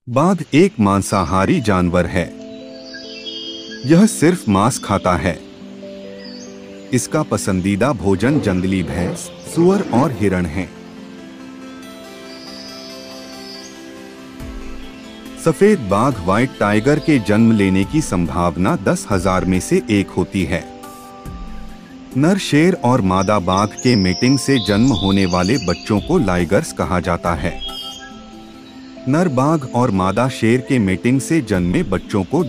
बाघ एक मांसाहारी जानवर है। यह सिर्फ मांस खाता है। इसका पसंदीदा भोजन जंगली भैंस, सूअर और हिरण है। सफेद बाघ व्हाइट टाइगर के जन्म लेने की संभावना 10,000 में से 1 होती है। नर शेर और मादा बाघ के मेटिंग से जन्म होने वाले बच्चों को लाइगर्स कहा जाता है। नर बाघ और मादा शेर के मेटिंग से जन्मे बच्चों को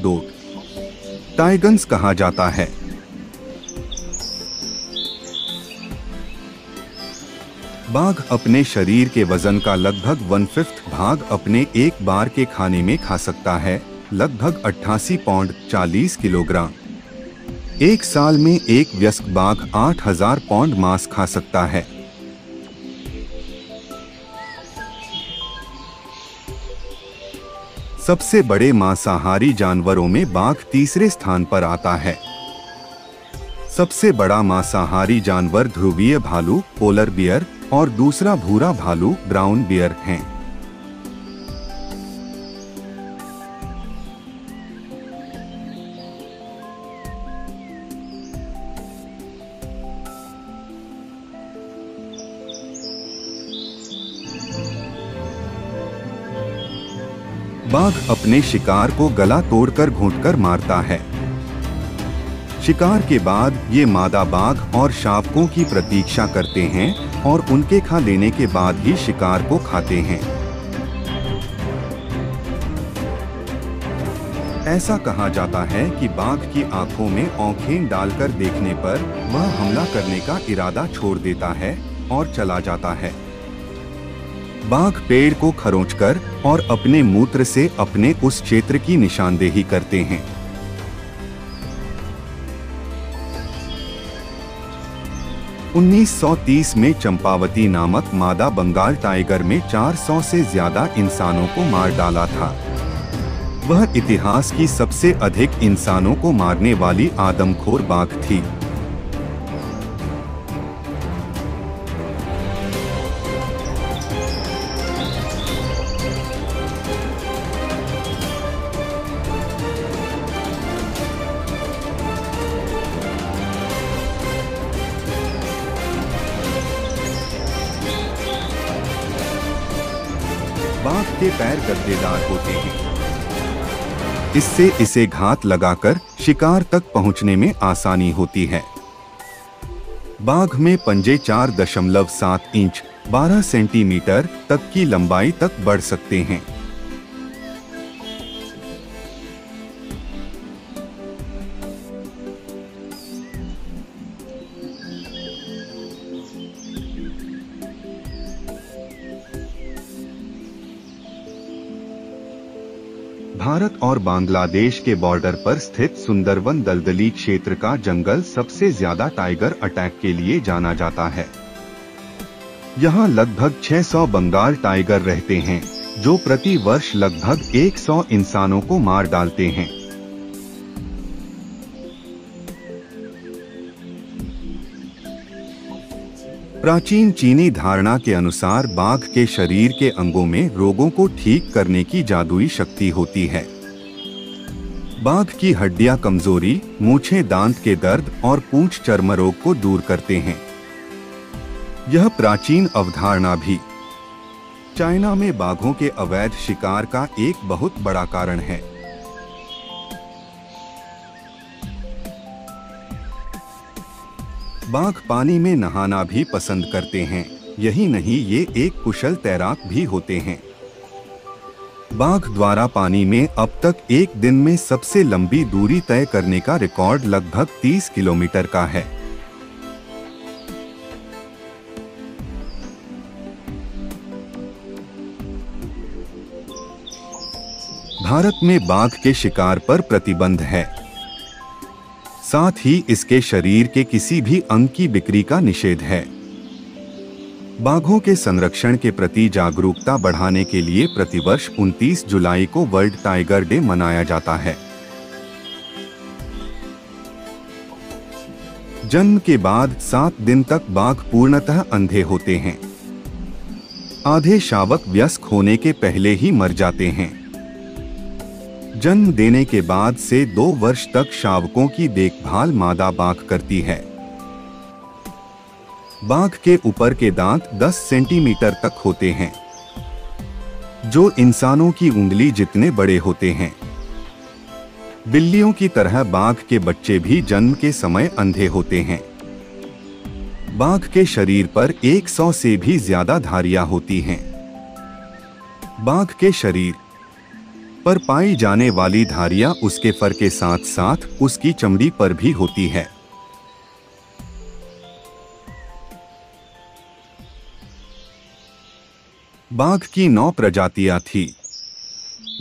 टाइगन्स कहा जाता है। बाघ अपने शरीर के वजन का लगभग 1/5 भाग अपने एक बार के खाने में खा सकता है, लगभग 88 पौंड 40 किलोग्राम। एक साल में एक वयस्क बाघ 8,000 पौंड मांस खा सकता है। सबसे बड़े मांसाहारी जानवरों में बाघ तीसरे स्थान पर आता है। सबसे बड़ा मांसाहारी जानवर ध्रुवीय भालू पोलर बियर और दूसरा भूरा भालू ब्राउन बियर हैं। बाघ अपने शिकार को गला तोड़कर घोंटकर मारता है। शिकार के बाद ये मादा बाघ और शावकों की प्रतीक्षा करते हैं और उनके खा लेने के बाद ही शिकार को खाते हैं। ऐसा कहा जाता है कि बाघ की आंखों में आँखें डालकर देखने पर वह हमला करने का इरादा छोड़ देता है और चला जाता है। बाघ पेड़ को खरोंचकर और अपने मूत्र से अपने उस क्षेत्र की निशानदेही करते हैं। उन्नीस 1930 में चंपावती नामक मादा बंगाल टाइगर में 400 से ज्यादा इंसानों को मार डाला था। वह इतिहास की सबसे अधिक इंसानों को मारने वाली आदमखोर बाघ थी। बाघ के पैर गद्देदार होते हैं। इससे इसे घात लगाकर शिकार तक पहुंचने में आसानी होती है। बाघ में पंजे 4.7 इंच 12 सेंटीमीटर तक की लंबाई तक बढ़ सकते हैं। भारत और बांग्लादेश के बॉर्डर पर स्थित सुंदरवन दलदली क्षेत्र का जंगल सबसे ज्यादा टाइगर अटैक के लिए जाना जाता है। यहाँ लगभग 600 बंगाल टाइगर रहते हैं, जो प्रति वर्ष लगभग 100 इंसानों को मार डालते हैं। प्राचीन चीनी धारणा के अनुसार बाघ के शरीर के अंगों में रोगों को ठीक करने की जादुई शक्ति होती है। बाघ की हड्डियां कमजोरी, मूछें दांत के दर्द और पूंछ चर्म रोग को दूर करते हैं। यह प्राचीन अवधारणा भी चाइना में बाघों के अवैध शिकार का एक बहुत बड़ा कारण है। बाघ पानी में नहाना भी पसंद करते हैं। यही नहीं, ये एक कुशल तैराक भी होते हैं। बाघ द्वारा पानी में अब तक एक दिन में सबसे लंबी दूरी तय करने का रिकॉर्ड लगभग 30 किलोमीटर का है। भारत में बाघ के शिकार पर प्रतिबंध है। साथ ही इसके शरीर के किसी भी अंग की बिक्री का निषेध है। बाघों के संरक्षण के प्रति जागरूकता बढ़ाने के लिए प्रतिवर्ष 29 जुलाई को वर्ल्ड टाइगर डे मनाया जाता है। जन्म के बाद 7 दिन तक बाघ पूर्णतः अंधे होते हैं। आधे शावक वयस्क होने के पहले ही मर जाते हैं। जन्म देने के बाद से 2 वर्ष तक शावकों की देखभाल मादा बाघ करती है। बाघ के ऊपर के दांत 10 सेंटीमीटर तक होते हैं, जो इंसानों की उंगली जितने बड़े होते हैं। बिल्लियों की तरह बाघ के बच्चे भी जन्म के समय अंधे होते हैं। बाघ के शरीर पर 100 से भी ज्यादा धारियां होती हैं। बाघ के शरीर पर पाई जाने वाली धारियां उसके फर के साथ साथ उसकी चमड़ी पर भी होती है। बाघ की 9 प्रजातियां थी,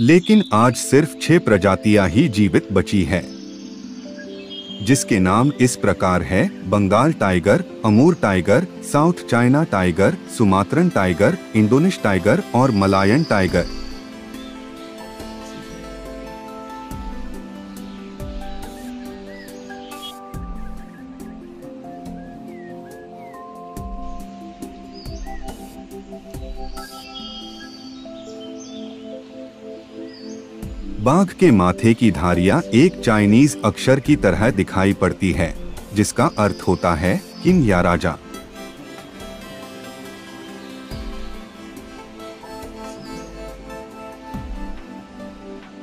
लेकिन आज सिर्फ 6 प्रजातियां ही जीवित बची है, जिसके नाम इस प्रकार है: Bengal tiger, Amur tiger, South China tiger, Sumatran tiger, Indonesian tiger और मलायन टाइगर। बाघ के माथे की धारियां एक चाइनीज अक्षर की तरह दिखाई पड़ती है, जिसका अर्थ होता है किंग या राजा।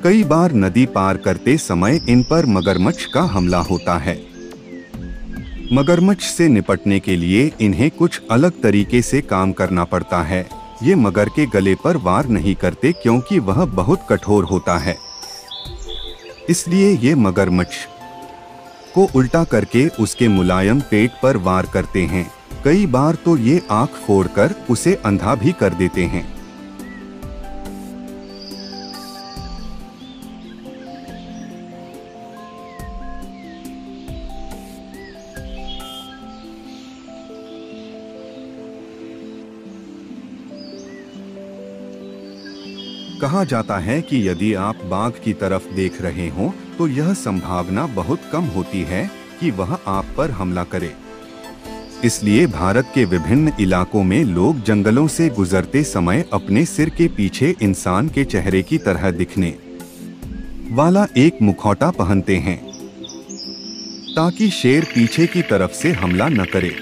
कई बार नदी पार करते समय इन पर मगरमच्छ का हमला होता है। मगरमच्छ से निपटने के लिए इन्हें कुछ अलग तरीके से काम करना पड़ता है। ये मगर के गले पर वार नहीं करते क्योंकि वह बहुत कठोर होता है, इसलिए ये मगरमच्छ को उल्टा करके उसके मुलायम पेट पर वार करते हैं। कई बार तो ये आंख फोड़कर उसे अंधा भी कर देते हैं। कहा जाता है कि यदि आप बाघ की तरफ देख रहे हो तो यह संभावना बहुत कम होती है कि वह आप पर हमला करे। इसलिए भारत के विभिन्न इलाकों में लोग जंगलों से गुजरते समय अपने सिर के पीछे इंसान के चेहरे की तरह दिखने वाला एक मुखौटा पहनते हैं, ताकि शेर पीछे की तरफ से हमला न करे।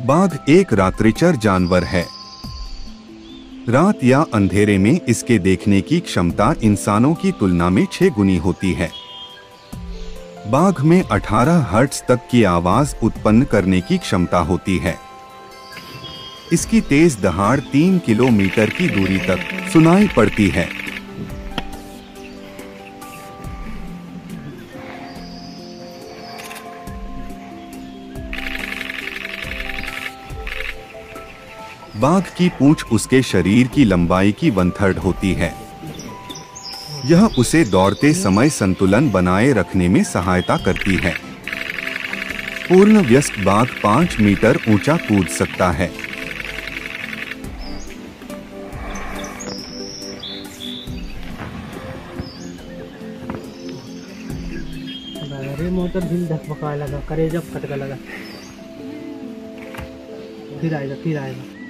बाघ एक रात्रिचर जानवर है। रात या अंधेरे में इसके देखने की क्षमता इंसानों की तुलना में 6 गुनी होती है। बाघ में 18 हर्ट्ज तक की आवाज उत्पन्न करने की क्षमता होती है। इसकी तेज दहाड़ 3 किलोमीटर की दूरी तक सुनाई पड़ती है। बाघ की पूंछ उसके शरीर की लंबाई की 1/3 होती है। यह उसे दौड़ते समय संतुलन बनाए रखने में सहायता करती है। पूर्ण वयस्क बाघ 5 मीटर ऊंचा कूद सकता है। मोटर दिल धक लगा, करेजा फटका लगा। फिर आएगा।